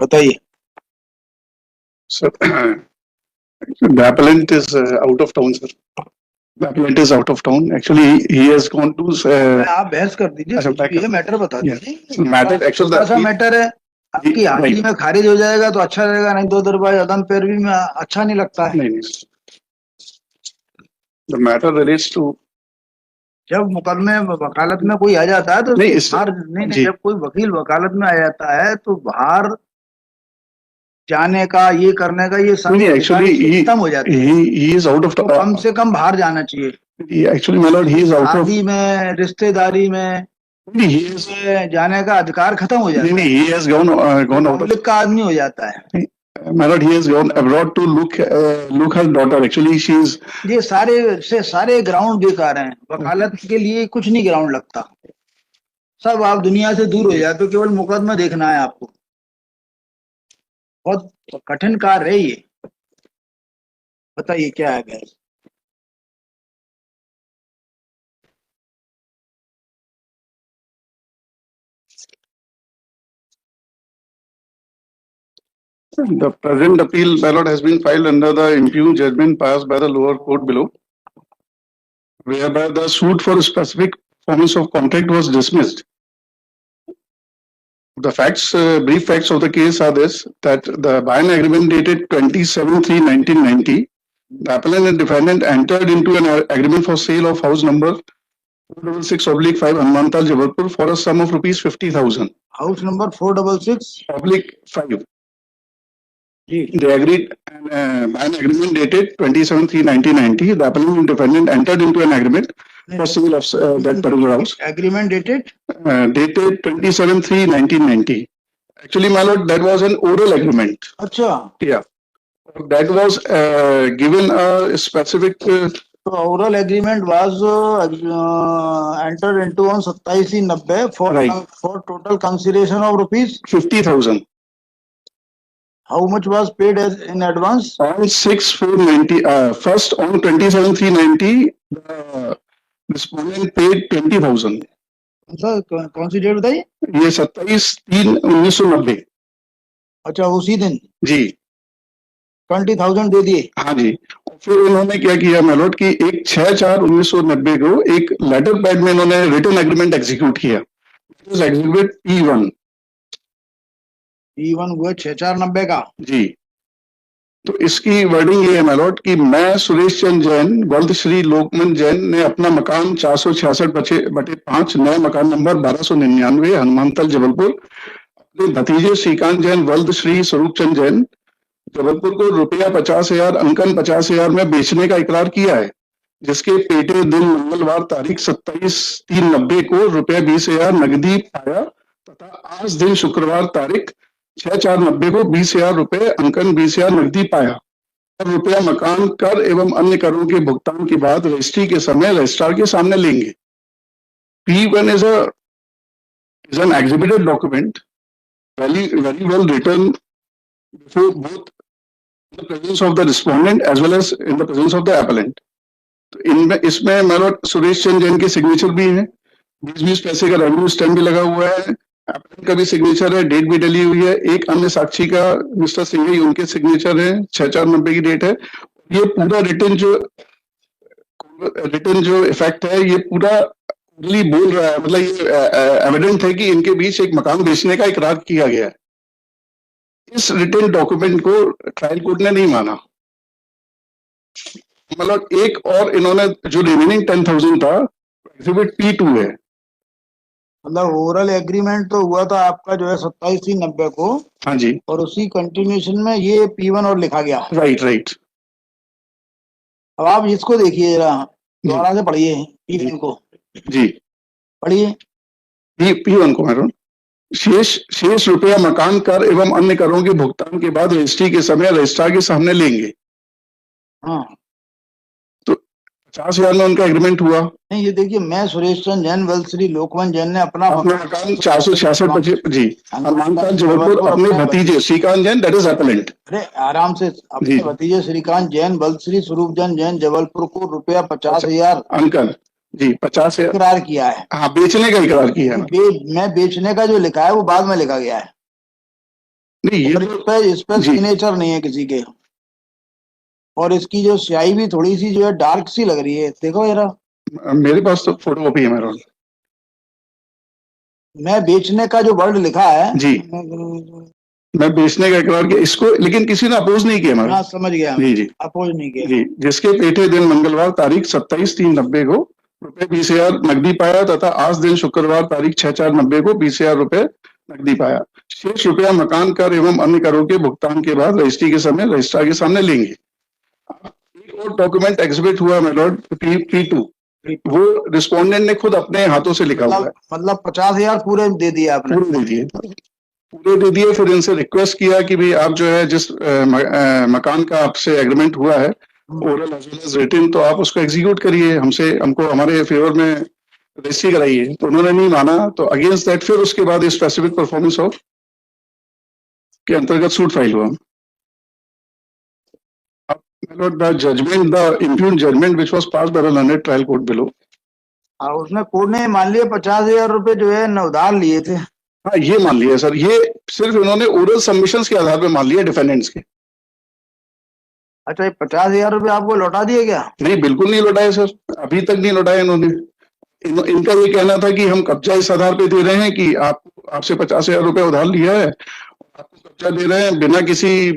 बताइए। Sir, the appellant is out of town, sir. The appellant is out of town. Actually, he has gone to. आप बहस कर दीजिए, अच्छा, कुछ भी है, मैटर बता Yeah. दीजिए। Matter actually छोटा सा the मैटर है, आपकी हाजिरी right. में खारिज हो जाएगा तो अच्छा रहेगा, नहीं तो अदरवाइज अदम पैरवी में अच्छा नहीं लगता है। नहीं, the matter relates to. जब मुकदमे वकालत में कोई आ जाता है तो नहीं, बाहर नहीं, जब कोई वकील वकालत में आ जाता है तो बाहर जाने का, ये करने का, ये सारी actually खत्म हो जाती है। he is out of तो कम से कम बाहर जाना चाहिए। actually my lord, he is out of. शादी में, रिश्तेदारी में he is जाने का अधिकार खत्म हो जाता है। he has gone out of. Public का आदमी हो जाता है। My lord, he has gone abroad to look her daughter. Actually, she is. ये सारे ग्राउंड बेकार हैं, वकालत के लिए कुछ नहीं ग्राउंड लगता, सब आप दुनिया से दूर हो जाते हो, केवल मुकदमा देखना है आपको। बहुत कठिन कार्य है ये। बताइए क्या है बहस। The present appeal, my lord, has been filed under the impugned judgment passed by the lower court below, whereby the suit for specific performance of contract was dismissed. The facts, brief facts of the case are this: that the buy-in agreement dated 27/3/1990, the appellant and defendant entered into an agreement for sale of house number 466/5 Hanumantal, Jabalpur for a sum of rupees 50,000. House number 466/5। They agreed by an agreement dated 27/3/1990. The appellant and defendant entered into an agreement for sale of that particular house. Agreement dated? Dated 27/3/1990. Actually, my lord, that was an oral agreement. अच्छा। Yeah. That was given a specific. Oral agreement was entered into on 27/90 for total consideration of rupees 50,000. How much was paid as in advance? On 6/4/90. First on 27/3/90, the respondent paid 20,000. Sir कौन सी date बताइए? ये 27/3/1990। अच्छा, उसी दिन जी 20,000 दे दिए। हाँ जी। और फिर उन्होंने क्या किया मेलोड की, एक 6/4/1990 को एक लेटर पैड में इन्होंने रिटन एग्रीमेंट एग्जीक्यूट किया। एग्जीक्यूट P1 हुआ 6/4/90 का। जी। तो इसकी वर्डिंग ये है मेलोड कि मैं सुरेश चंद्र जैन, वल्द श्री लोकमन जैन ने अपना मकान 466/5 नए मकान नंबर 1299 हनुमानतल जबलपुर अपने भतीजे श्रीकांत जैन वल्द श्री स्वरूप चंद जैन जबलपुर को रुपया 50,000 अंकन 50,000 में बेचने का इकरार किया है, जिसके पेटे दिन मंगलवार तारीख 27/3/90 को रुपया 20,000 नकदी पाया तथा आज दिन शुक्रवार तारीख 6/4/90 को 20,000 रुपए अंकन 20,000 नकदी पाया और रुपया मकान कर एवं अन्य करों के भुगतान के बाद रजिस्ट्री के समय रजिस्ट्रार के सामने लेंगे। P1 is an exhibited document, very well written before both in the presence of the respondent as well as in the presence of the appellant. तो इसमें मेरा सुरेश चंद्र जैन की सिग्नेचर भी है, 20 पैसे का रेवेन्यू स्टैम्प भी लगा हुआ है, appellant का भी सिग्नेचर है, डेट भी डली हुई है, एक अन्य साक्षी का मिस्टर सिंह उनके सिग्नेचर है, 6/4/90 की डेट है। ये पूरा रिटन जो इफेक्ट है ये पूरा बोल रहा है, मतलब ये एविडेंट है कि इनके बीच एक मकान बेचने का इकरार किया गया है। इस रिटन डॉक्यूमेंट को ट्रायल कोर्ट ने नहीं माना, मतलब एक और इन्होंने जो रिमेनिंग 10,000 था एग्जिबिट P2 है। मतलब ओरल एग्रीमेंट तो हुआ था आपका जो है 27/3/90 को। हाँ जी। और उसी कंटिन्यूएशन में ये P1 और लिखा गया। राइट। अब आप इसको देखिए जरा, दोबारा से पढ़िए P1 को। जी पढ़िए P1 को। मैडम, शेष रुपया मकान कर एवं अन्य करों के भुगतान के बाद रजिस्ट्री के समय रजिस्ट्रार के सामने लेंगे। हाँ, तो 50,000 में उनका एग्रीमेंट हुआ। नहीं, ये देखिए, मैं सुरेश चंद्र जैन वल्द श्री लोकमन जैन ने अपना मकान 466 जी हनुमानतल जबलपुर अपने भतीजे Shrikant Jain, that is appellant. अरे आराम से, अपने भतीजे श्रीकांत जैन वल्द श्री स्वरूप चंद जैन जबलपुर को रुपया 50,000 अंकल जी 50,000 इकरार किया है। हाँ, बेचने का इकरार किया है। मैं बेचने का जो लिखा है वो बाद में लिखा गया है। नहीं ये और इस पे जी। सिग्नेचर नहीं है किसी के, और इसकी जो स्याही भी थोड़ी सी जो है डार्क सी लग रही है, देखो जरा। मेरे पास तो फोटो कॉपी है मेरा। मैं बेचने का जो वर्ड लिखा है, जी। मैं बेचने का इकरार किया इसको, लेकिन किसी ने अपोज नहीं किया मेरा। हाँ समझ गया, जी जी अपोज नहीं किया। जी। जिसके पेठे दिन मंगलवार तारीख 27/3/90 को रुपए 20,000 नकदी पाया, तथा आज दिन शुक्रवार तारीख 6/4/90 को 20,000 रुपए नकदी पाया। शेष रुपया मकान कर एवं अन्य करों के भुगतान के बाद रजिस्ट्री के समय रजिस्ट्रार के सामने लेंगे। एक और डॉक्यूमेंट एग्जिबिट हुआ मेलॉर्ड, P2, वो रिस्पोंडेंट ने खुद अपने हाथों से लिखा हुआ है। मतलब 50,000 पूरे दे दिए आपने? पूरे दे दिए, पूरे दे दिए। फिर इनसे रिक्वेस्ट किया कि भाई आप जो है जिस मकान का आपसे एग्रीमेंट हुआ है oral as well as written, तो आप उसको एग्जीक्यूट करिए, हमको हमारे फेवर में रजिस्ट्री कराइए। तो उन्होंने नहीं माना, तो अगेंस्ट दैट फिर उसके बाद स्पेसिफिक परफॉर्मेंस ऑफ के अंतर्गत सूट फाइल हुआ। The judgment, the impugned judgment which was passed by the learned trial court below. उसने कोर्ट ने मान लिया 50,000 रुपए जो है न उधार लिए थे। हाँ ये मान लिया सर, ये सिर्फ इन्होंने ओरल सबमिशंस के आधार पर मान लिया डिफेंडेंट्स के। अच्छा, ये 50,000 रुपए आपको लौटा दिए क्या? नहीं बिल्कुल नहीं लौटाए सर, अभी तक नहीं लौटाए इन्होंने। इनका ये कहना था कि हम कब्जा इस आधार पे दे रहे हैं कि आपसे 50,000 रुपए उधार लिया है, आपको कब्जा दे रहे हैं बिना किसी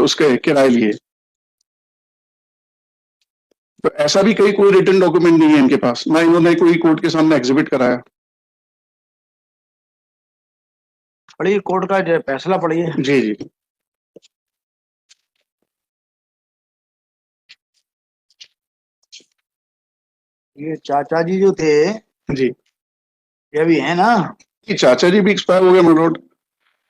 उसके किराए लिए। तो ऐसा भी कोई रिटन डॉक्यूमेंट नहीं है इनके पास, ना इन्होंने कोई कोर्ट के सामने एग्जिबिट कराया। पढ़िए कोर्ट का जो फैसला पढ़िए। जी जी। ये चाचा जी जो थे जी, ये भी है ना? चाचा जी भी एक्सपायर हो गए मेलॉर्ड,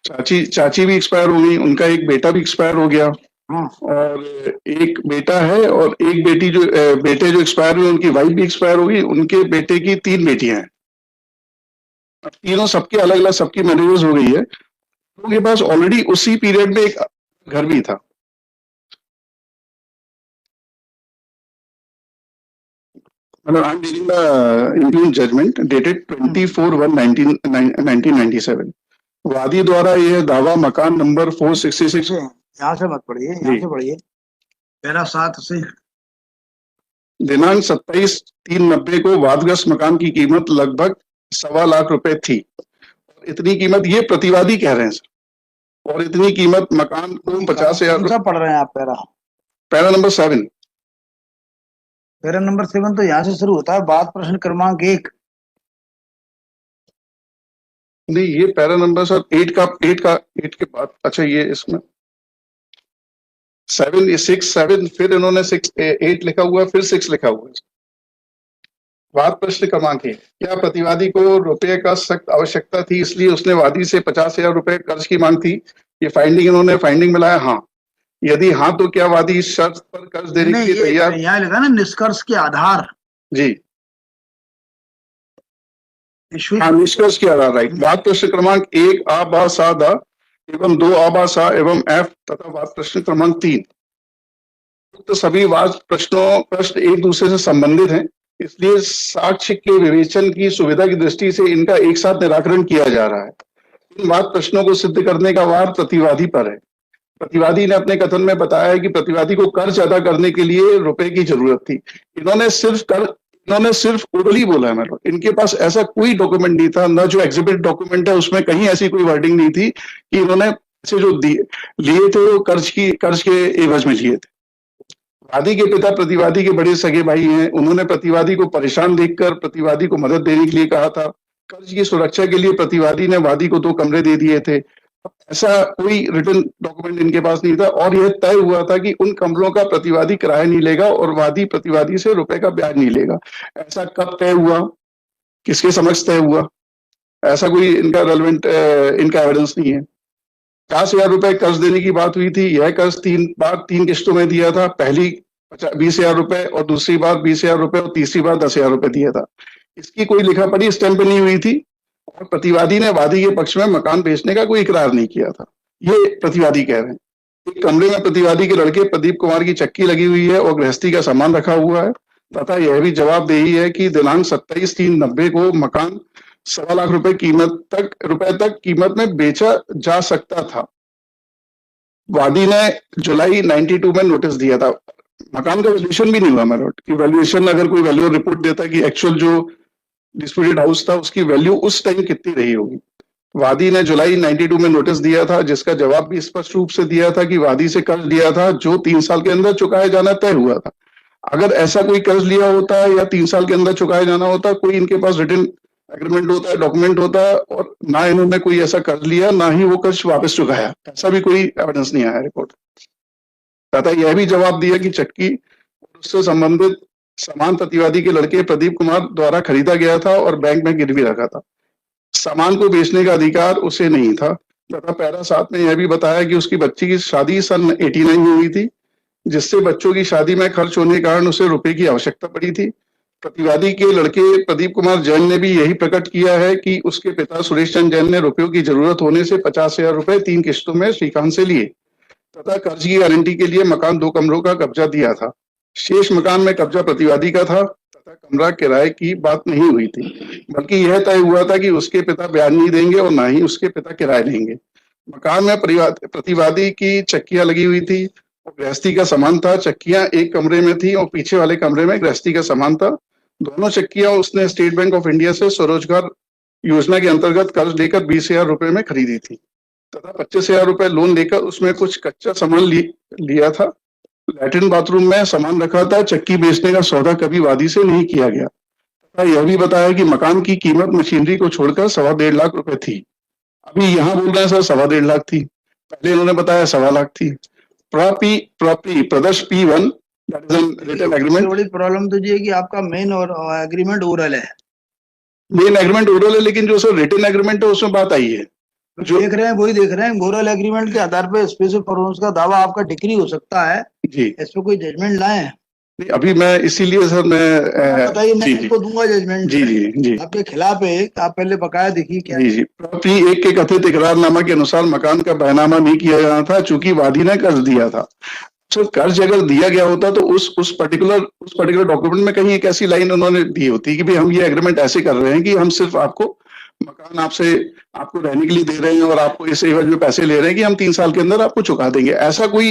चाची भी एक्सपायर हो गई, उनका एक बेटा भी एक्सपायर हो गया। और एक बेटा है और एक बेटी, जो बेटे जो एक्सपायर हुए उनकी वाइफ भी एक्सपायर हो गई, उनके बेटे की 3 बेटियां हैं। तीनों सबके अलग अलग, सबकी मैरिजेस हो गई है। उनके पास ऑलरेडी उसी पीरियड में एक घर भी था। मतलब I am reading the impugned judgment dated 24/1/1997। वादी द्वारा यह दावा मकान नंबर 466। यहाँ से मत पढ़िए, यहाँ से पढ़िए, पैरा 7 से। दिनांक 27/3/90 को वादग्रस्त मकान की कीमत लगभग 1.25 लाख रुपए थी। इतनी कीमत ये प्रतिवादी कह रहे हैं सर, और इतनी कीमत मकान को 50,000। पढ़ रहे हैं आप para? Para number 7। Para number 7 तो यहाँ से शुरू होता है, बात प्रश्न क्रमांक 1। नहीं ये पैरा नंबर सर 8 के बाद, अच्छा ये इसमें 7 6 7, फिर इन्होंने 6 8 लिखा हुआ है, फिर 6 लिखा हुआ है। वाद प्रश्न क्रमांक 1, क्या प्रतिवादी को रुपए का सख्त आवश्यकता थी इसलिए उसने वादी से 50,000 रुपए कर्ज की मांग थी? ये इन्होंने फाइंडिंग में लाया हाँ। यदि हाँ तो क्या वादी इस शर्त पर कर्ज देने के लिए तैयार? यहाँ लिखा ना निष्कर्ष के आधार। जी हाँ, निष्कर्ष के आधार, राइट। वाद प्रश्न क्रमांक 1 आ बा सा दा एवं 2 आ बा सा एवं F तथा वाद प्रश्न क्रमांक 3, तो सभी वाद प्रश्न एक दूसरे से संबंधित हैं, इसलिए साक्ष्य के विवेचन की सुविधा की दृष्टि से इनका एक साथ निराकरण किया जा रहा है। इन वाद प्रश्नों को सिद्ध करने का वार प्रतिवादी पर है। प्रतिवादी ने अपने कथन में बताया है कि प्रतिवादी को कर्ज अदा करने के लिए रुपए की जरूरत थी। इन्होंने सिर्फ ओरली बोला है मेरे, इनके पास ऐसा कोई डॉक्यूमेंट नहीं था, ना जो एग्जिबिट डॉक्यूमेंट है उसमें कहीं ऐसी कोई वर्डिंग नहीं थी कि इन्होंने पैसे जो लिए थे वो कर्ज के एवज में लिए थे। वादी के पिता प्रतिवादी के बड़े सगे भाई हैं, उन्होंने प्रतिवादी को परेशान देखकर प्रतिवादी को मदद देने के लिए कहा था। कर्ज की सुरक्षा के लिए प्रतिवादी ने वादी को 2 कमरे दे दिए थे। ऐसा कोई रिटन डॉक्यूमेंट इनके पास नहीं था, और यह तय हुआ था कि उन कमरों का प्रतिवादी किराया नहीं लेगा और वादी प्रतिवादी से रुपए का ब्याज नहीं लेगा। ऐसा कब तय हुआ, किसके समक्ष तय हुआ, ऐसा कोई इनका रेलेवेंट इनका एविडेंस नहीं है। 50,000 रुपए कर्ज देने की बात हुई थी, यह कर्ज 3 किस्तों में दिया था। पहली 20,000 रुपए और दूसरी बार 20,000 रुपए और तीसरी बार 10,000 रुपए दिया था। इसकी कोई लिखा पढ़ी स्टैंप नहीं हुई थी, और प्रतिवादी ने वादी के पक्ष में मकान बेचने का कोई इकरार नहीं किया था। ये प्रतिवादी कह रहे हैं। एक कमरे में प्रतिवादी के लड़के प्रदीप कुमार की चक्की लगी हुई है और गृहस्थी का सामान रखा हुआ है, तथा यह भी जवाबदेही है कि दिनांक 27/3/90 को मकान 1.25 लाख रुपए तक कीमत में बेचा जा सकता था। वादी ने जुलाई 92 में नोटिस दिया था। मकान का वैल्यूएशन भी नहीं हुआ मेरे कि वैल्यूएशन अगर कोई वैल्यू रिपोर्ट देता कि एक्चुअल जो डिस्प्यूटेड हाउस था उसकी वैल्यू उस टाइम कितनी रही होगी। वादी ने जुलाई 92 में नोटिस दिया था, जिसका जवाब भी स्पष्ट रूप से दिया था कि वादी से कर्ज लिया था जो 3 साल के अंदर चुकाया जाना तय हुआ था। अगर ऐसा कोई कर्ज लिया होता या 3 साल के अंदर चुकाया जाना होता, कोई इनके पास रिटन एग्रीमेंट होता है, डॉक्यूमेंट होता है, और ना इन्होंने कोई ऐसा कर्ज लिया, ना ही वो कर्ज वापस चुकाया, ऐसा भी कोई एविडेंस नहीं आया रिपोर्ट। तथा यह भी जवाब दिया कि चक्की और उससे संबंधित सामान प्रतिवादी के लड़के प्रदीप कुमार द्वारा खरीदा गया था और बैंक में गिरवी रखा था। सामान को बेचने का अधिकार उसे नहीं था। तथा पैरा 7 में यह भी बताया कि उसकी बच्ची की शादी सन 89 में हुई थी, जिससे बच्चों की शादी में खर्च होने के कारण उसे रुपए की आवश्यकता पड़ी थी। प्रतिवादी के लड़के प्रदीप कुमार जैन ने भी यही प्रकट किया है कि उसके पिता सुरेश चंद्र जैन ने रुपयों की जरूरत होने से 50,000 रुपए 3 किस्तों में श्रीकांत से लिए तथा कर्ज की गारंटी के लिए मकान 2 कमरों का कब्जा दिया था। शेष मकान में कब्जा प्रतिवादी का था तथा कमरा किराए की बात नहीं हुई थी, बल्कि यह तय हुआ था कि उसके पिता ब्याज नहीं देंगे और ना ही उसके पिता किराए देंगे। मकान में प्रतिवादी की चक्कियां लगी हुई थी और गृहस्थी का सामान था। चक्कियां एक कमरे में थी और पीछे वाले कमरे में गृहस्थी का सामान था। दोनों चक्कियां उसने स्टेट बैंक ऑफ इंडिया से स्वरोजगार योजना के अंतर्गत कर्ज लेकर 20,000 रुपए में खरीदी थी तथा 25,000 रुपए लोन लेकर उसमें कुछ कच्चा सामान लिया था। लैट्रिन बाथरूम में सामान रखा था। चक्की बेचने का सौदा कभी वादी से नहीं किया गया तथा यह भी बताया कि मकान की कीमत मशीनरी को छोड़कर 1.25 लाख रुपए थी। अभी यहाँ बोल रहे हैं सर 1.25 लाख थी, पहले इन्होंने बताया 1.25 लाख थी। प्रॉपर्टी प्रदर्श P1 that is written agreement. बड़ी प्रॉब्लम तो ये है कि आपका मेन और एग्रीमेंट ओरल है, मेन एग्रीमेंट ओरल है, लेकिन जो सर रिटन एग्रीमेंट है उसमें बात आई है जो देख रहे हैं वही देख रहे हैं। ओरल एग्रीमेंट के आधार पर स्पेशल परफॉर्मेंस का दावा आपका डिक्री हो सकता है जी। इस पे कोई जजमेंट लाए? नहीं, अभी मैं इसीलिए सर मैं बताइए, मैं आपको दूंगा जजमेंट। जी जी जी आपके खिलाफ है, आप पहले बकाया देखिए क्या। जी जी। प्रॉपर्टी 1 के कथित इकरारनामा के अनुसार मकान का बयानामा नहीं किया जाना था, चूंकि वादी ने कर्ज दिया था। तो कर्ज अगर दिया गया होता तो उस पर्टिकुलर डॉक्यूमेंट में कहीं एक ऐसी लाइन उन्होंने दी होती कि भाई हम ये एग्रीमेंट ऐसे कर रहे हैं कि हम सिर्फ आपको मकान आपको रहने के लिए दे रहे हैं और आपको इस एवज में पैसे ले रहे हैं कि हम 3 साल के अंदर आपको चुका देंगे। ऐसा कोई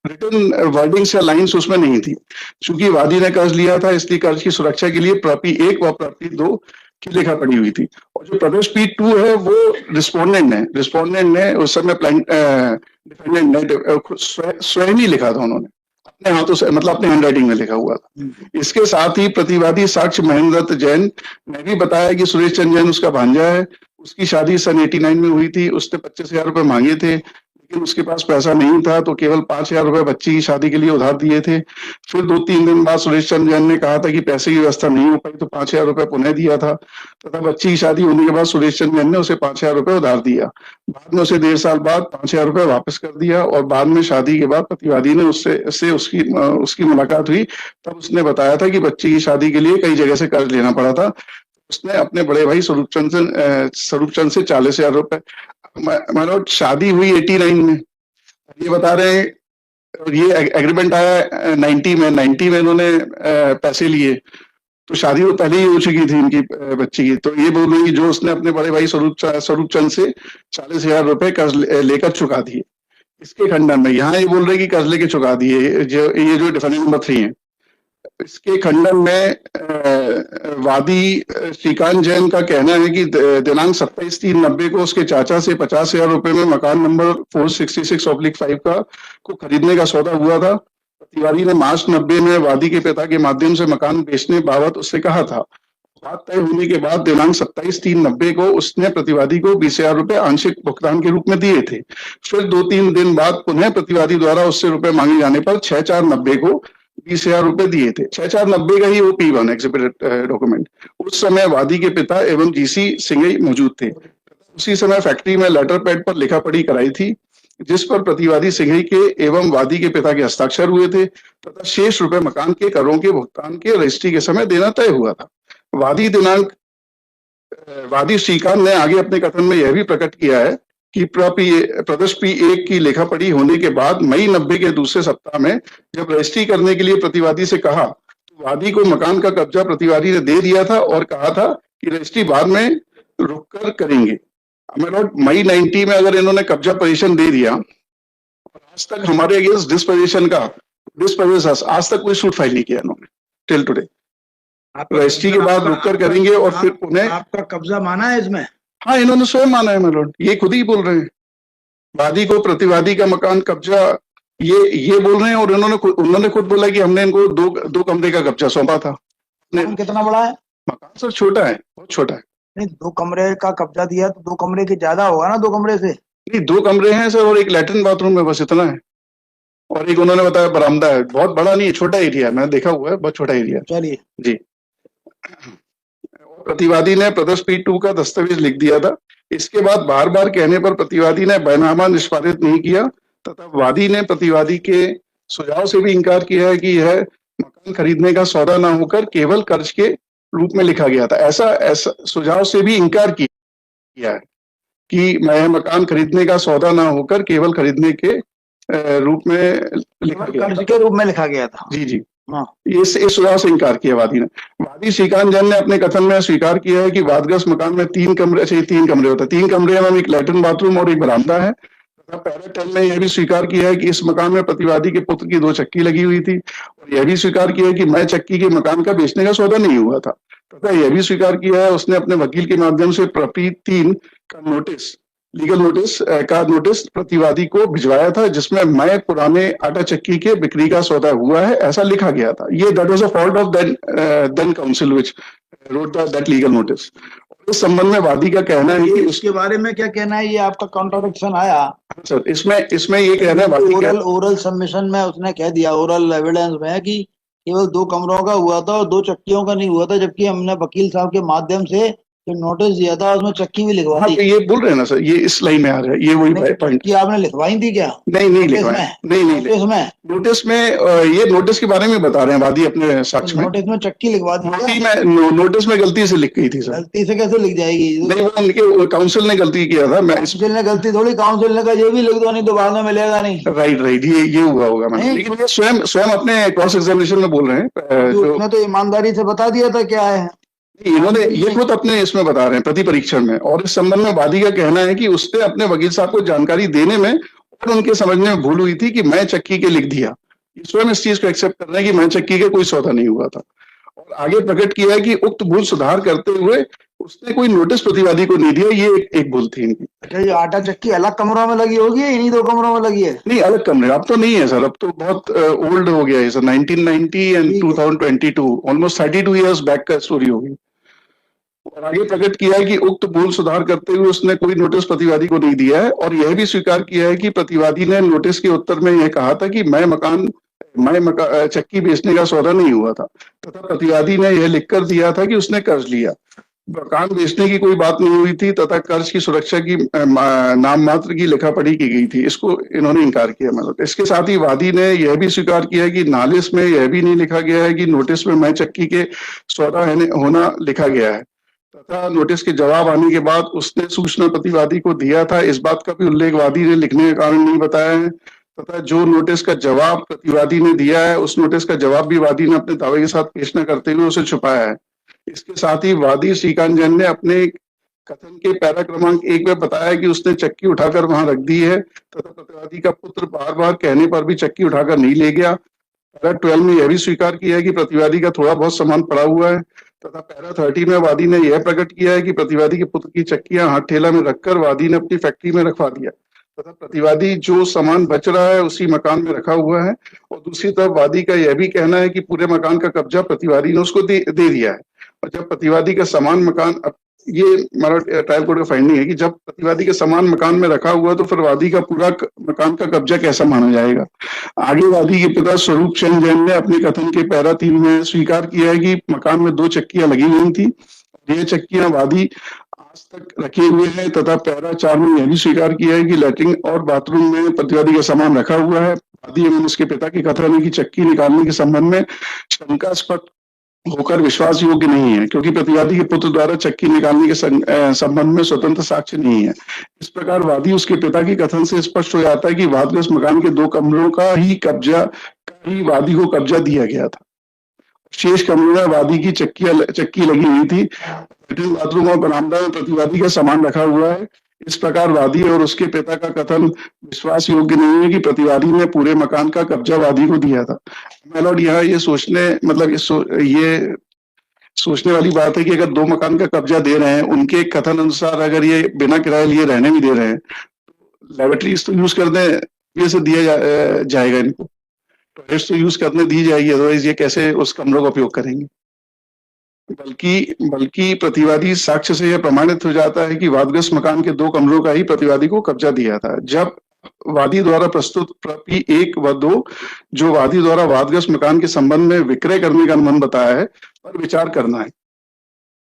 रिटर्न वर्डिंग्स या लाइंस उसमें नहीं थी। चूंकि वादी ने कर्ज लिया था, इसलिए कर्ज की सुरक्षा के लिए प्रॉपर्टी 1 व प्रॉपर्टी 2 की लेखा पड़ी हुई थी। और जो प्रदेश P2 है वो रिस्पोंडेंट ने उस समय डिफेंडेंट ने स्वयं ही लिखा था, उन्होंने अपने हाथों से, मतलब अपने हैंडराइटिंग में लिखा हुआ था। इसके साथ ही प्रतिवादी साक्ष्य महेंद्र दत्त जैन ने भी बताया कि सुरेश चंद्र जैन उसका भांजा है। उसकी शादी सन 89 में हुई थी। उसने 25,000 रुपए मांगे थे, लेकिन उसके पास पैसा नहीं था, तो केवल 5,000 रुपए बच्ची की शादी के लिए उधार दिए थे। फिर 2-3 दिन बाद सुरेश चंद्र जैन ने कहा था कि पैसे की व्यवस्था नहीं हो पाई, तो 5,000 रुपए पुनः दिया था तथा बच्ची की शादी होने के बाद सुरेश चंद्र जैन ने उसे 5,000 रुपए उधार दिया। बाद में उसे 1.5 साल बाद 5,000 रुपए वापस कर दिया और बाद में शादी के बाद प्रतिवादी ने उससे उसकी मुलाकात हुई, तब उसने बताया था कि बच्ची की शादी के लिए कई जगह से कर्ज लेना पड़ा था। उसने अपने बड़े भाई स्वरूपचंद से 40,000 रुपए, मतलब शादी हुई 89 में, ये बता रहे हैं, और ये एग्रीमेंट आया 90 में इन्होंने पैसे लिए, तो शादी तो पहले ही हो चुकी थी इनकी बच्ची की। तो ये बोल रहे हैं कि जो उसने अपने बड़े भाई स्वरूपचंद से 40,000 रुपए कर्ज लेकर चुका दिए। इसके खंडन में यहाँ ये बोल रहे हैं कि कर्ज लेके चुका दिए, ये जो डिफेंडेंट नंबर 3 है। इसके खंडन में वादी श्रीकांत जैन का कहना है कि दिनांक 27/3/90 को उसके चाचा से 50,000 रुपए में मकान नंबर 466/5 को खरीदने का सौदा हुआ था। प्रतिवादी ने मार्च 90 में वादी के पिता के माध्यम से मकान बेचने बाबत उससे कहा था। बात तय होने के बाद दिनांक 27/3/90 को उसने प्रतिवादी को 20,000 रुपए आंशिक भुगतान के रूप में दिए थे। फिर 2-3 दिन बाद पुनः प्रतिवादी द्वारा उससे रुपए मांगे जाने पर 6/4/90 को 20,000 रुपए दिए थे। 6/4/90 का ही वो P1 एग्जिबिट डॉक्यूमेंट। उस समय वादी के पिता एवं GC सिंघई मौजूद थे। उसी समय फैक्ट्री में लेटर पैड पर लिखा पढ़ी कराई थी, जिस पर प्रतिवादी सिंघई के एवं वादी के पिता के हस्ताक्षर हुए थे तथा शेष रुपए मकान के करों के भुगतान के रजिस्ट्री के समय देना तय हुआ था। वादी श्रीकांत ने आगे अपने कथन में यह भी प्रकट किया है कि प्रदेश P1 की लेखा पढ़ी होने के बाद मई 90 के दूसरे सप्ताह में जब रजिस्ट्री करने के लिए प्रतिवादी से कहा, तो वादी को मकान का कब्जा प्रतिवादी ने दे दिया था और कहा था कि रजिस्ट्री बाद में रुककर करेंगे। मई 90 में अगर इन्होंने कब्जा पोजीशन दे दिया, आज तक हमारे अगेंस्ट डिस्पोजेशन आज तक कोई सूट फाइल नहीं किया इन्होंने टिल टुडे। रजिस्ट्री के बाद रुककर करेंगे और फिर उन्हें आपका कब्जा माना है इसमें? हाँ, इन्होंने स्वयं माना है मेलोड, ये खुद ही बोल रहे हैं। वादी को प्रतिवादी का मकान कब्जा ये बोल रहे हैं, और उन्होंने खुद बोला कि हमने इनको दो कमरे का कब्जा सौंपा था। मकान कितना बड़ा है? मकान सर छोटा है, बहुत छोटा है। नहीं, 2 कमरे का कब्जा दिया तो 2 कमरे के ज्यादा होगा ना, 2 कमरे से। नहीं, 2 कमरे हैं सर और एक लैट्रिन बाथरूम है, बस इतना है। और एक उन्होंने बताया बरामदा है, बहुत बड़ा नहीं है, छोटा एरिया है, मैंने देखा हुआ है, बहुत छोटा एरिया। चलिए जी। प्रतिवादी ने प्रदर्श P2 का दस्तावेज लिख दिया था। इसके बाद बार बार कहने पर प्रतिवादी ने बयाननामा निष्पादित नहीं किया तथा वादी ने प्रतिवादी के सुझाव से भी इंकार किया है कि यह मकान खरीदने का सौदा न होकर केवल कर्ज के रूप में लिखा गया था। ऐसा सुझाव से भी इंकार किया है कि मैं मकान खरीदने का सौदा ना होकर केवल खरीदने के रूप में लिखा गया, कर्ज के रूप में लिखा गया था। जी। हाँ। इस सुझाव से इंकार किया वादी ने। वादी श्रीकांत जैन ने अपने कथन में स्वीकार किया है कि वादग्रस्त मकान में 3 कमरे होते हैं। 3 कमरे में एक लैट्रिन बाथरूम और एक बरामदा है। पैरा 10 ने यह भी स्वीकार किया है कि इस मकान में प्रतिवादी के पुत्र की 2 चक्की लगी हुई थी, और यह भी स्वीकार किया है कि मैं चक्की के मकान का बेचने का सौदा नहीं हुआ था, तथा यह भी स्वीकार किया है उसने अपने वकील के माध्यम से प्रति 3 का लीगल नोटिस प्रतिवादी को भिजवाया था, जिसमें मैं पुराने आटा चक्की के बिक्री का सौदा हुआ है ऐसा लिखा गया था। ये that was a fault of then counsel which wrote that legal notice. इस संबंध में वादी का कहना है कि उसके बारे में क्या कहना है? ये आपका कॉन्ट्रडिक्शन आया सर। इसमें ये कहना है वादी ओरल सबमिशन में उसने कह दिया, ओरल एविडेंस में, कि केवल 2 कमरों का हुआ था और 2 चक्कियों का नहीं हुआ था, जबकि हमने वकील साहब के माध्यम से जो नोटिस दिया था उसमें चक्की भी लिखवा दी। हाँ, ये बोल रहे हैं ना सर, ये इस लाइन में आ रहा है, ये वही पॉइंट। कि आपने लिखवाई थी क्या? नहीं लिखवाई, नहीं नोटिस में ये नोटिस के बारे में बता रहे हैं वादी अपने साक्ष्य में। नोटिस में चक्की लिखवा दी? नोटिस में गलती से लिख गई थी सर। गलती से कैसे लिख जाएगी? नहीं, वो उनके काउंसिल ने गलती किया था। काउंसिल ने गलती थोड़ी, काउंसिल ने कहा ये भी लिख दो, नहीं तो बाद में मिलेगा नहीं। राइट, ये हुआ होगा मैंने, लेकिन ये स्वयं अपने क्रॉस एग्जामिनेशन में बोल रहे हैं। उसने तो ईमानदारी से बता दिया था क्या है। इन्होंने ये खुद अपने इसमें बता रहे हैं प्रति परीक्षण में, और इस संबंध में वादी का कहना है कि उसने अपने वकील साहब को जानकारी देने में और उनके समझने में भूल हुई थी कि मैं चक्की के लिख दिया। स्वयं इस चीज को एक्सेप्ट कर रहे हैं कि मैं चक्की के कोई सौदा नहीं हुआ था, और आगे प्रकट किया है कि उक्त भूल सुधार करते हुए उसने कोई नोटिस प्रतिवादी को नहीं दिया। ये एक भूल थी इनकी। अच्छा, ये आटा चक्की अलग कमरों में लगी होगी, इन्हीं 2 कमरों में लगी है? नहीं, अलग कमरे अब तो नहीं है सर, अब तो बहुत ओल्ड हो गया है sir. 1990 and 2022 almost 32 years back का स्टोरी होगी। और आगे प्रकट किया है कि उक्त भूल सुधार करते हुए उसने कोई नोटिस प्रतिवादी को नहीं दिया है, और यह भी स्वीकार किया है कि प्रतिवादी ने नोटिस के उत्तर में यह कहा था कि मैं चक्की बेचने का सौदा नहीं हुआ था, तथा प्रतिवादी ने यह लिखकर दिया था कि उसने कर्ज लिया। मकान बेचने की कोई बात नहीं हुई थी, तथा कर्ज की सुरक्षा की नाम मात्र की लिखा पढ़ी की गई थी। इसको इन्होंने इंकार किया। मतलब इसके साथ ही वादी ने यह भी स्वीकार किया है कि नालिश में यह भी नहीं लिखा गया है कि नोटिस में मैं चक्की के सौदा होना लिखा गया है, तथा नोटिस के जवाब आने के बाद उसने सूचना प्रतिवादी को दिया था। इस बात का भी उल्लेख वादी ने लिखने का कारण नहीं बताया है, तथा जो नोटिस का जवाब प्रतिवादी ने दिया है उस नोटिस का जवाब भी वादी ने अपने दावे के साथ पेश न करते हुए उसे छुपाया है। इसके साथ ही वादी श्रीकांत जैन ने अपने कथन के पैरा क्रमांक 1 में बताया कि उसने चक्की उठाकर वहां रख दी है, तथा प्रतिवादी का पुत्र बार बार कहने पर भी चक्की उठाकर नहीं ले गया। पैरा 12 में यह भी स्वीकार किया है कि प्रतिवादी का थोड़ा बहुत सामान पड़ा हुआ है, तथा पैरा 30 में वादी ने यह प्रकट किया है कि प्रतिवादी के पुत्र की चक्कियां हाथ ठेला में रखकर वादी ने अपनी फैक्ट्री में रखवा दिया, तथा प्रतिवादी जो सामान बच रहा है उसी मकान में रखा हुआ है। और दूसरी तरफ वादी का यह भी कहना है कि पूरे मकान का कब्जा प्रतिवादी ने उसको दे दिया है। और जब प्रतिवादी का सामान मकान, ये हमारा ट्रायल कोर्ट का फाइंडिंग है कि जब प्रतिवादी का सामान मकान में रखा हुआ तो फिर वादी का पूरा मकान का कब्जा कैसा माना जाएगा। आगे वादी के पिता स्वरूप चंद जैन ने अपने कथन के पैरा 3 में स्वीकार किया है कि मकान में 2 चक्कियां लगी हुई थी। ये चक्कियां वादी आज तक रखे हुए हैं, तथा पैरा 4 में यह भी स्वीकार किया है कि लैट्रिन और बाथरूम में प्रतिवादी का सामान रखा हुआ है। वादी एवं उसके पिता के कथन है कि चक्की निकालने के संबंध में शंकास्पद होकर विश्वास योग्य नहीं है, क्योंकि प्रतिवादी के पुत्र द्वारा चक्की निकालने के संबंध में स्वतंत्र साक्ष्य नहीं है। इस प्रकार वादी उसके पिता के कथन से स्पष्ट हो जाता है कि वादग्रस्त मकान के 2 कमरों का ही वादी को कब्जा दिया गया था। शेष कमरों में वादी की चक्की लगी हुई थी। बाथरूम और बरामदा में प्रतिवादी का सामान रखा हुआ है। इस प्रकार वादी और उसके पिता का कथन विश्वास योग्य नहीं है कि प्रतिवादी ने पूरे मकान का कब्जा वादी को दिया था। माय लॉर्ड, यहाँ ये सोचने मतलब ये सोचने वाली बात है कि अगर दो मकान का कब्जा दे रहे हैं, उनके कथन अनुसार अगर ये बिना किराए लिए रहने भी दे रहे हैं, लेबोरेटरीज तो यूज करने ये से जाएगा इनको, टॉयलेट्स तो यूज करने दी जाएगी, अदरवाइज ये कैसे उस कमरों का उपयोग करेंगे। बल्कि प्रतिवादी साक्ष्य से यह प्रमाणित हो जाता है कि वादग्रस्त मकान के 2 कमरों का ही प्रतिवादी को कब्जा दिया था। जब वादी द्वारा प्रस्तुत प्रति 1 व 2 जो वादी द्वारा वादग्रस्त मकान के संबंध में विक्रय करने का अनुमान बताया है पर विचार करना है।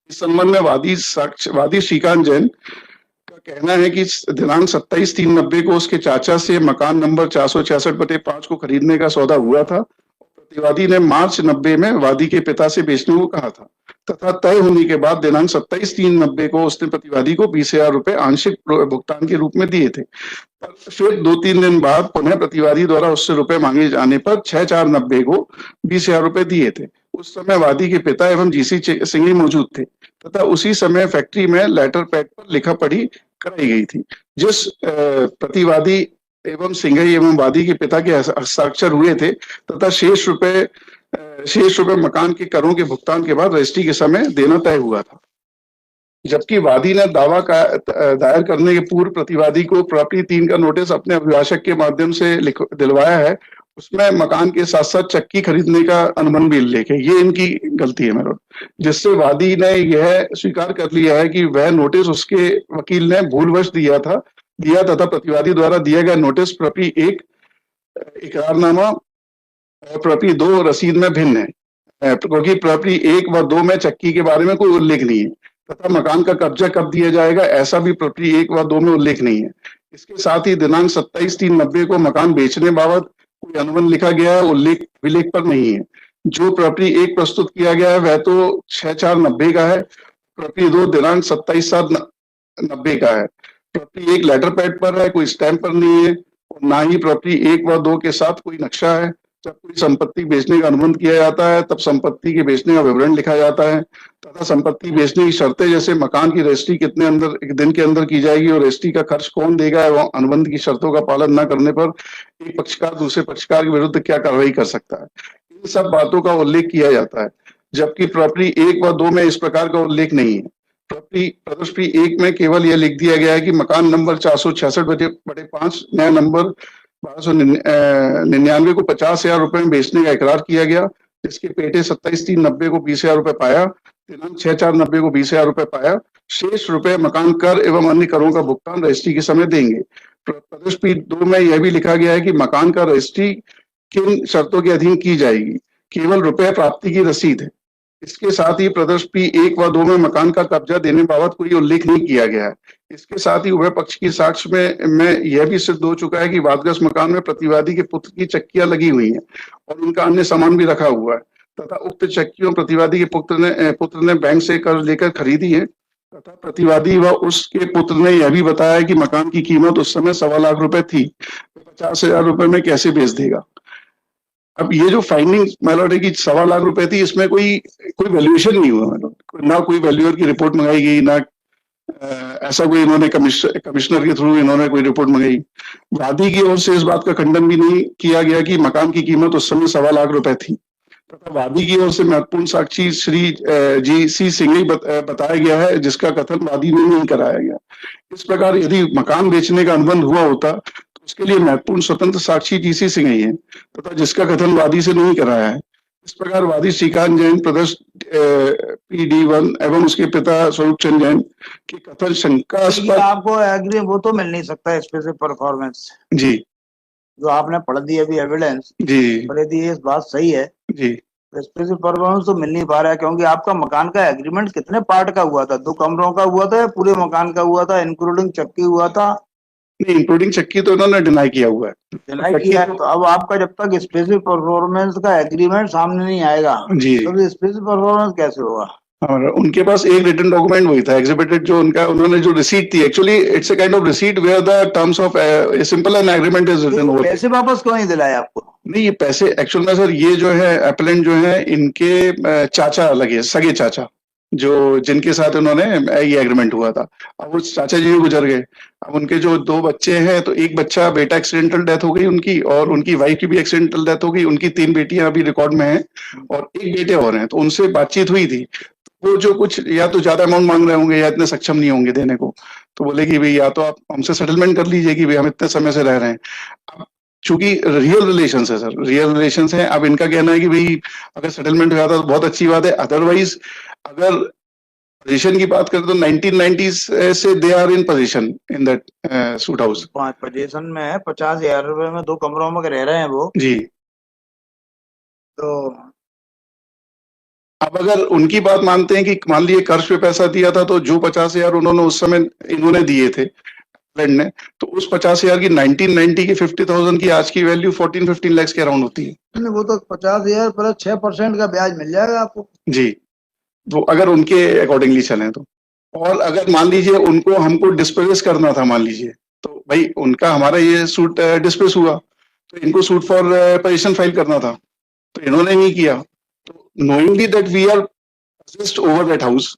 इस संबंध में वादी श्रीकांत जैन का कहना है कि दिनांक 27/3/90 को उसके चाचा से मकान नंबर 466/5 को खरीदने का सौदा हुआ था। प्रतिवादी ने मार्च 90 में वादी के पिता से बेचने को कहा था तथा तय होने के बाद दिनांक 27/3/90 को उसने प्रतिवादी को 20,000 रुपए आंशिक भुगतान के रूप में दिए थे। पर फिर 2-3 दिन बाद पुनः प्रतिवादी द्वारा उससे रुपए मांगे जाने पर 6/4/90 को 20,000 रुपए दिए थे। उस समय वादी के पिता एवं जीसी सिंह मौजूद थे तथा उसी समय फैक्ट्री में लेटर पैड पर लिखा पढ़ी कराई गई थी, जिस प्रतिवादी एवं सिंह एवं वादी के पिता के हस्ताक्षर हुए थे तथा शेष रुपए मकान के करों के भुगतान के बाद रजिस्ट्री के समय देना तय हुआ था। जबकि वादी ने दावा दायर करने के पूर्व प्रतिवादी को प्रॉपर्टी 3 का नोटिस अपने अभिभाषक के माध्यम से दिलवाया है, उसमें मकान के साथ साथ चक्की खरीदने का अनुबंध भी उल्लेख है। ये इनकी गलती है मेरे, जिससे वादी ने यह स्वीकार कर लिया है कि वह नोटिस उसके वकील ने भूलवश दिया तथा प्रतिवादी द्वारा दिया गया नोटिस प्रॉपर्टी 1 इकरारनामा और प्रॉपर्टी 2 रसीद में भिन्न है, क्योंकि प्रॉपर्टी 1 व 2 में चक्की के बारे में कोई उल्लेख नहीं है तथा मकान का कब्जा कब दिया जाएगा ऐसा भी प्रॉपर्टी 1 व 2 में उल्लेख नहीं है। इसके साथ ही दिनांक 27/3/90 को मकान बेचने बाबत कोई अनुबंध लिखा गया है, विलेख पर नहीं है। जो प्रॉपर्टी 1 प्रस्तुत किया गया है वह तो 6/4/90 का है, प्रॉपर्टी 2 दिनांक 27/7/90 का है। प्रॉपर्टी 1 लेटर पैड पर है, कोई स्टैंप पर नहीं है और ना ही प्रॉपर्टी 1 व 2 के साथ कोई नक्शा है। जब कोई संपत्ति बेचने का अनुबंध किया जाता है तब संपत्ति के बेचने का विवरण लिखा जाता है तथा संपत्ति बेचने की शर्तें जैसे मकान की रजिस्ट्री कितने दिन के अंदर की जाएगी और रजिस्ट्री का खर्च कौन देगा एवं अनुबंध की शर्तों का पालन न करने पर एक पक्षकार दूसरे पक्षकार के विरुद्ध क्या कार्रवाई कर सकता है, इन सब बातों का उल्लेख किया जाता है। जबकि प्रॉपर्टी 1 व 2 में इस प्रकार का उल्लेख नहीं है। प्रॉपर्टी 1 में केवल यह लिख दिया गया है कि मकान नंबर 466/5 नया नंबर 1299 को 50,000 रुपए में बेचने का इकरार किया गया, जिसके पेटे 27/3/90 को 20,000 रुपए पाया, दिनांक 6/4/90 को 20,000 रुपए पाया। शेष रुपए मकान कर एवं अन्य करों का भुगतान रजिस्ट्री के समय देंगे। प्रदर्श 2 में यह भी लिखा गया है कि मकान का रजिस्ट्री किन शर्तों के अधीन की जाएगी, केवल रुपए प्राप्ति की रसीद है। इसके साथ ही प्रदर्श 1 व 2 में मकान का कब्जा देने बाबत कोई उल्लेख नहीं किया गया है। इसके साथ ही उभय पक्ष की साक्ष्य में यह भी सिद्ध हो चुका है कि वादग्रस्त मकान में प्रतिवादी के पुत्र की चक्कियां लगी हुई हैं और उनका अन्य सामान भी रखा हुआ है तथा उक्त चक्कियों प्रतिवादी के पुत्र ने बैंक से कर्ज लेकर खरीदी है तथा प्रतिवादी व उसके पुत्र ने यह भी बताया कि मकान की कीमत उस समय 1.25 लाख रुपए थी, 50,000 रुपए में कैसे बेच देगा। अब ये जो फाइंडिंग मैलॉर्ड है कि 1.25 लाख रुपए थी, इसमें कोई वैल्यूएशन नहीं हुआ मैलॉर्ड, ना कोई वैल्यूअर की रिपोर्ट मंगाई गई, ना ऐसा कोई इन्होंने कमिश्नर के थ्रू इन्होंने कोई रिपोर्ट मंगाई। वादी की ओर से इस बात का खंडन भी नहीं किया गया कि मकान की कीमत उस समय 1.25 लाख रुपए थी तथा वादी की ओर से महत्वपूर्ण साक्षी श्री जी.सी. सिंह बताया गया है, जिसका कथन वादी ने नहीं कराया गया। इस प्रकार यदि मकान बेचने का अनुबंध हुआ होता तो उसके लिए महत्वपूर्ण स्वतंत्र साक्षी जी.सी. सिंह ही है तथा जिसका कथन वादी से नहीं कराया है। इस प्रकार वादी श्रीकांत जैन प्रदर्श PD1 एवं उसके पिता स्वरूप चंद जैन के कथन शंकास्पद। आपको एग्री वो तो मिल नहीं सकता स्पेसिफिक परफॉर्मेंस जी, जो आपने पढ़ दी अभी एविडेंस जी, पर यदि ये बात सही है जी, स्पेसिफिक परफॉर्मेंस तो मिल नहीं पा रहा है, क्योंकि आपका मकान का एग्रीमेंट कितने पार्ट का हुआ था? 2 कमरों का हुआ था या पूरे मकान का हुआ था, इंक्लूडिंग चक्की हुआ था? नहीं, इंक्लूडिंग चक्की तो इन्होंने डिनाई किया हुआ है। डिनाई किया है, तो अब आपका जब तक स्पेसिफिक परफॉर्मेंस का एग्रीमेंट सामने नहीं आएगा जी, तो स्पेसिफिक परफॉर्मेंस कैसे होगा? और उनके पास एक रिटन डॉक्यूमेंट वही था एग्जिबिटेड, जो उन्होंने जो रिसीट थी, actually it's a kind of receipt where the terms of simple an agreement is written over. पैसे वापस क्यों नहीं दिलाए आपको? नहीं, ये पैसे एक्चुअल में सर ये जो है एप्लेंट जो है इनके चाचा लगे, सगे चाचा, जो जिनके साथ उन्होंने ये एग्रीमेंट हुआ था। अब वो चाचा जी भी गुजर गए। अब उनके जो 2 बच्चे हैं, तो एक बच्चा बेटा एक्सीडेंटल डेथ हो गई उनकी, और उनकी वाइफ की भी एक्सीडेंटल डेथ हो गई। उनकी 3 बेटियां अभी रिकॉर्ड में हैं और 1 बेटे और हैं। तो उनसे बातचीत हुई थी। वो जो कुछ या तो ज्यादा अमाउंट मांग रहे होंगे या इतने सक्षम नहीं होंगे देने को। तो बोले कि भाई या तो आप हमसे सेटलमेंट कर लीजिए कि भाई हम इतने समय से रह रहे हैं। अब चूंकि रियल रिलेशंस है सर, रियल रिलेशंस है। अब इनका कहना है कि भाई अगर सेटलमेंट हो जाता तो बहुत अच्छी बात है, अदरवाइज अगर पोजीशन की बात करें तो 1990s से they are in position in that suit house. Position में है, 50,000 रुपए में 2 कमरों में रह रहे हैं वो। जी। तो अब अगर उनकी बात मानते हैं कि मान लीजिए कर्ज पे पैसा दिया था, तो जो 50,000 उन्होंने उस समय इन्होंने दिए थे फ्रेंड ने, तो उस 50,000 की 1990 की 50,000 की आज की वैल्यू 14-15 लाख के अराउंड होती है। वो तो 50,000 प्लस 6% का ब्याज मिल जाएगा आपको। जी। वो अगर उनके अकॉर्डिंगली चलें तो। और अगर मान लीजिए उनको हमको डिस्पेस करना था, मान लीजिए, तो भाई उनका हमारा ये सूट डिस्पेस हुआ, तो इनको सूट फॉर पोजीशन फाइल करना था, तो इन्होंने नहीं किया। तो knowingly that we are just over that house,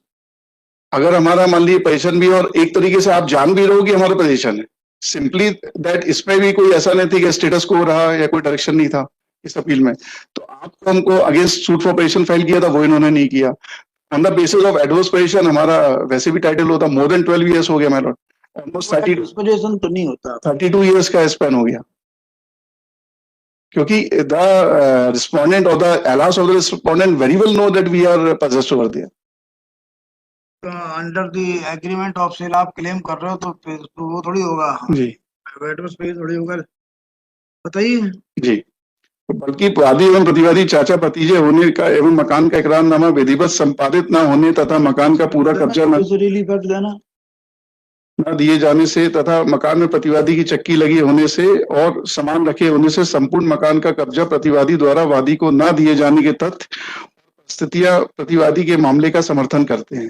अगर हमारा मान लीजिए पोजीशन भी, और एक तरीके से आप जान भी रहो कि हमारा पोजीशन है, सिंपली दैट इसमें भी कोई ऐसा नहीं थी कि स्टेटस को रहा या कोई डायरेक्शन नहीं था इस अपील में। तो आपको हमको against suit for position file किया था, वो इन्होंने नहीं किया। On the basis of adverse position हमारा वैसे भी टाइटल होता, मोर देन 12 इयर्स हो गया मेरा, ऑलमोस्ट 32 तो नहीं होता, 32 इयर्स का स्पैन हो गया। क्योंकि द रिस्पोंडेंट और the LRs of the respondent very well know that we are possessed over there. Under the agreement of sale आप क्लेम कर रहे हो, तो फिर तो वो थोड़ी होगा। जी एडवर्स पे थोड़ी होगा। बताइए। जी। बल्कि वादी एवं प्रतिवादी चाचा भतीजे होने का एवं मकान का इकरारनामा विधिवत संपादित न होने तथा मकान का पूरा कब्जा न दिए जाने से तथा मकान में प्रतिवादी की चक्की लगी होने से और सामान रखे होने से संपूर्ण मकान का कब्जा प्रतिवादी द्वारा वादी को न दिए जाने के तथ्य स्थितियां प्रतिवादी के मामले का समर्थन करते हैं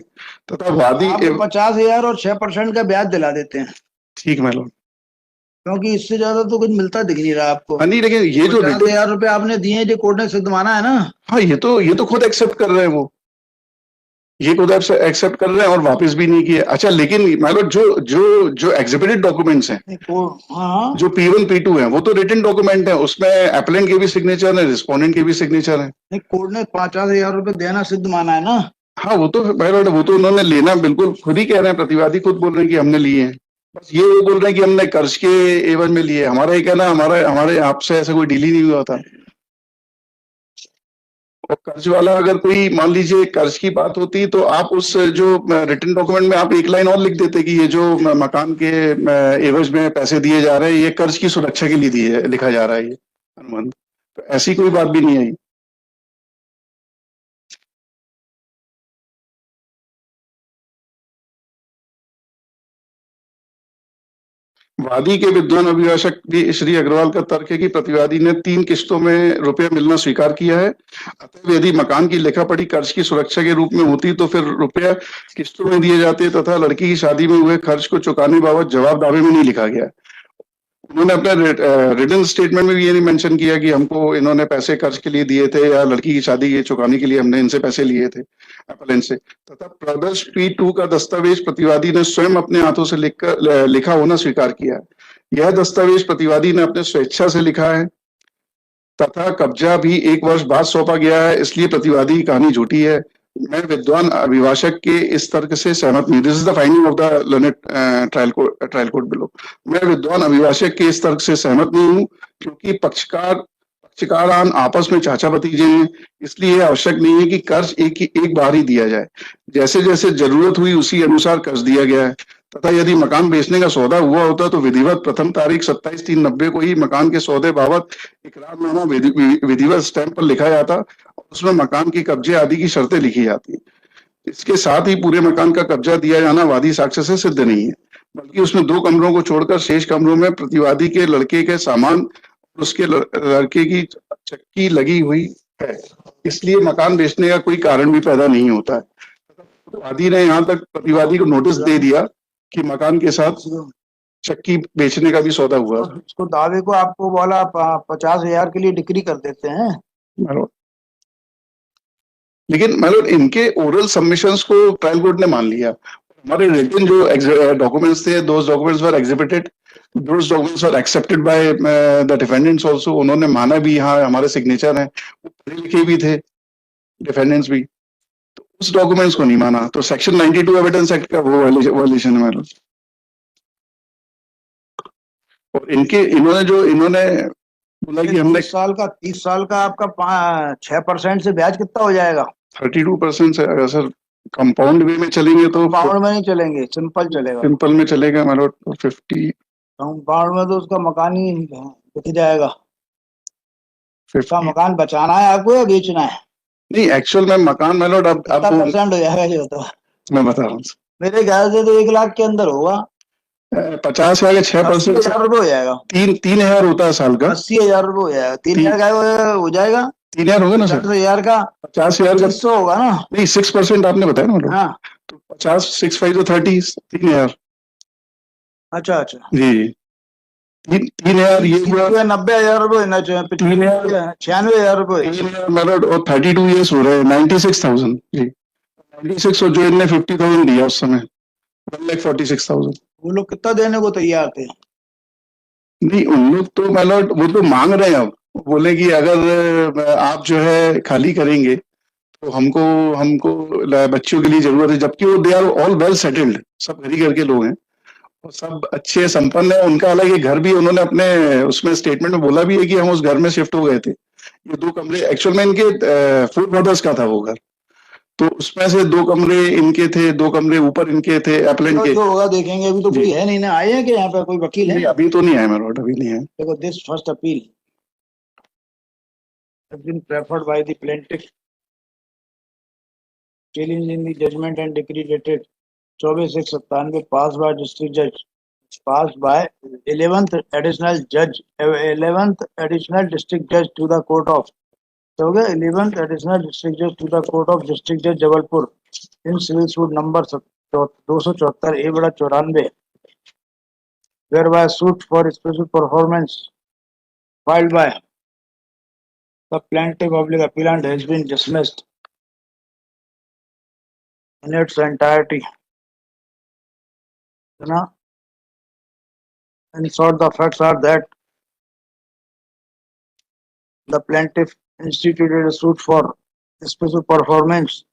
तथा वादी 50,000 और 6% का ब्याज दिला देते हैं। ठीक मैडम, क्योंकि इससे ज्यादा तो कुछ मिलता दिख नहीं रहा आपको। नहीं, लेकिन ये जो 50,000 रुपए आपने दिए, जो कोर्ट ने सिद्ध माना है ना। हाँ, ये तो खुद एक्सेप्ट कर रहे हैं वो, ये खुद एक्सेप्ट कर रहे हैं और वापस भी नहीं किए। अच्छा, लेकिन मैडम जो एग्जिबिटेड डॉक्यूमेंट्स हैं, हाँ, जो P1 P2 है, वो तो रिटन डॉक्यूमेंट है, उसमें एप्लेंट के भी सिग्नेचर है, रिस्पोंडेंट के भी सिग्नेचर है। नहीं, कोर्ट ने 50,000 रुपए देना सिद्ध माना है ना। हाँ, वो तो उन्होंने लेना, बिल्कुल खुद ही कह रहे हैं, प्रतिवादी खुद बोल रहे हैं कि हमने लिए हैं। बस ये वो बोल रहे हैं कि हमने कर्ज के एवज में लिए। हमारा ये कहना, हमारे आपसे ऐसा कोई डील ही नहीं हुआ था। और कर्ज वाला अगर कोई मान लीजिए कर्ज की बात होती, तो आप उस जो रिटन डॉक्यूमेंट में आप एक लाइन और लिख देते कि ये जो मकान के एवज में पैसे दिए जा रहे हैं, ये कर्ज की सुरक्षा के लिए लिखा जा रहा है ये अनुबंध। तो ऐसी कोई बात भी नहीं आई। वादी के विद्वान अभिभाषक भी श्री अग्रवाल का तर्क है कि प्रतिवादी ने 3 किस्तों में रुपया मिलना स्वीकार किया है। अतः यदि मकान की लेखापढ़ी कर्ज की सुरक्षा के रूप में होती, तो फिर रुपया किस्तों में दिए जाते तथा लड़की की शादी में हुए खर्च को चुकाने बाबत जवाब दावे में नहीं लिखा गया। उन्होंने अपने रिटन स्टेटमेंट में भी ये नहीं मेंशन किया कि हमको इन्होंने पैसे कर्ज के लिए दिए थे या लड़की की शादी के चुकाने के लिए हमने इनसे पैसे लिए थे अपलेंट से। तथा प्रदर्श P2 का दस्तावेज प्रतिवादी ने स्वयं अपने हाथों से लिखा होना स्वीकार किया। यह दस्तावेज प्रतिवादी ने अपने स्वेच्छा से लिखा है तथा कब्जा भी 1 वर्ष बाद सौंपा गया है, इसलिए प्रतिवादी की कहानी झूठी है। मैं विद्वान अभिभाषक के इस तर्क से सहमत नहीं। This is the finding of the learned trial court below. मैं विद्वान अभिभाषक के इस तर्क से सहमत नहीं हूं, क्योंकि पक्षकारान आपस में चाचा भतीजे हैं, इसलिए आवश्यक नहीं है कि कर्ज एक बार ही दिया जाए। जैसे जैसे जरूरत हुई उसी अनुसार कर्ज दिया गया है तथा यदि मकान बेचने का सौदा हुआ होता, तो विधिवत प्रथम तारीख 27/3/90 को ही मकान के सौदे बाबत इकरारनामा विधिवत स्टैंप पर लिखा जाता और उसमें मकान की कब्जे आदि की शर्तें लिखी जाती। इसके साथ ही पूरे मकान का कब्जा दिया जाना वादी साक्ष्य से सिद्ध नहीं है, बल्कि उसमें 2 कमरों को छोड़कर शेष कमरों में प्रतिवादी के लड़के के सामान और उसके लड़के की चक्की लगी हुई है, इसलिए मकान बेचने का कोई कारण भी पैदा नहीं होता है। वादी ने यहाँ तक प्रतिवादी को नोटिस दे दिया कि मकान के साथ चक्की बेचने का भी सौदा हुआ। उसको दावे को आपको बोला 50,000 के लिए डिक्री कर देते हैं। लेकिन मतलब इनके ओरल सबमिशंस को ट्रायल कोर्ट ने मान लिया। हमारे रिटन जो डॉक्यूमेंट्स थे, those documents were exhibited, those documents were accepted by the defendants also. उन्होंने माना भी, हाँ हमारे सिग्नेचर हैं, वो पढ़े लिखे भी थे डिफेंडेंट्स भी, तो उस डॉक्यूमेंट्स को नहीं माना। तो सेक्शन 92 एविडेंस एक्ट का वो वायलेशन है मतलब। और इन्होंने बोला कि हमने 30 साल का आपका 6% से ब्याज कितना हो जाएगा? 32% से, अगर सर कंपाउंड वे में चलेंगे तो कंपाउंड में नहीं चलेंगे, सिंपल चलेगा। सिंपल में चलेगा मतलब 50। कंपाउंड में तो उसका मकान ही बिक जाएगा। उसका 50 मकान बचाना है आपको या बेचना है? नहीं, एक्चुअल में मकान मतलब अब कितना परसेंट हो जाएगा ये बताओ? मैं बता रहा हूँ मेरे ख्याल से तो 1 लाख के अंदर होगा। 50 या 6% 80,000 रुपये हो जाएगा। 3,000 होता है साल का। 80,000 रुपये हो जाएगा। 3,000 का हो जाएगा। 3,000 होगा ना सर? 50,000 का 50,000 का 2500 होगा ना? नहीं, 6% आपने बताया ना मतलब। हाँ, तो 50 6 5 तो 30, 3,000। अच्छा अच्छा। जी, 3,000 ये हुआ। 90,000 रुपये होना चाहिए। 96,000 रुपये। 3,000 मतलब, और 32 ईयर्स हो रहे हैं, 96,000 जी। 96, और जो इनने 50,000 दिया उस समय, 1,46,000। वो लोग कितना देने को तैयार थे? नहीं, उन लोग तो मतलब वो तो मांग रहे हैं। अब बोले कि अगर आप जो है खाली करेंगे तो हमको हमको बच्चों के लिए जरूरत है, जबकि वो they are all well settled, सब घर ही घर के लोग हैं और सब अच्छे संपन्न है। उनका अलग एक घर भी उन्होंने अपने उसमें स्टेटमेंट में बोला भी है कि हम उस घर में शिफ्ट हो गए थे। ये 2 कमरे एक्चुअल में इनके फोर ब्रदर्स का था वो घर, तो उसमें से 2 कमरे इनके थे, 2 कमरे ऊपर इनके थे एप्लेंट के। जो होगा देखेंगे। अभी तो कोई है नहीं ना, आए हैं कि यहाँ पे कोई वकील है? नहीं, अभी तो नहीं आया मेरा, अभी नहीं है। देखो, this first appeal has been preferred by the plaintiff, challenging the judgment and decree dated 24/6/97, passed by district judge, passed by 11th additional district judge to the court of, so 11th additional district judge to the court of district judge Jabalpur in civil suit number 274/A/94, whereby suit for special performance filed by the plaintiff public appellant has been dismissed in its entirety. In short, the facts are that the plaintiff instituted a suit for special performance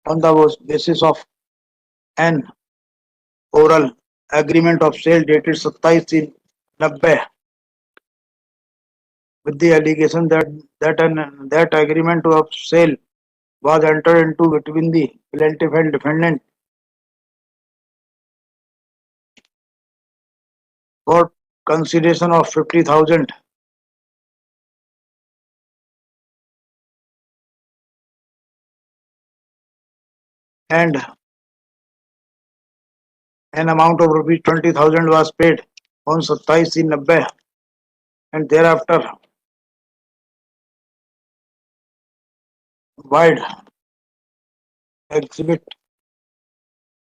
on the basis of an oral agreement of sale dated 27/90, with the allegation that agreement of sale was entered into between the plaintiff and defendant for consideration of 50,000, and an amount of ₹20,000 was paid on 27/90, and thereafter wide exhibit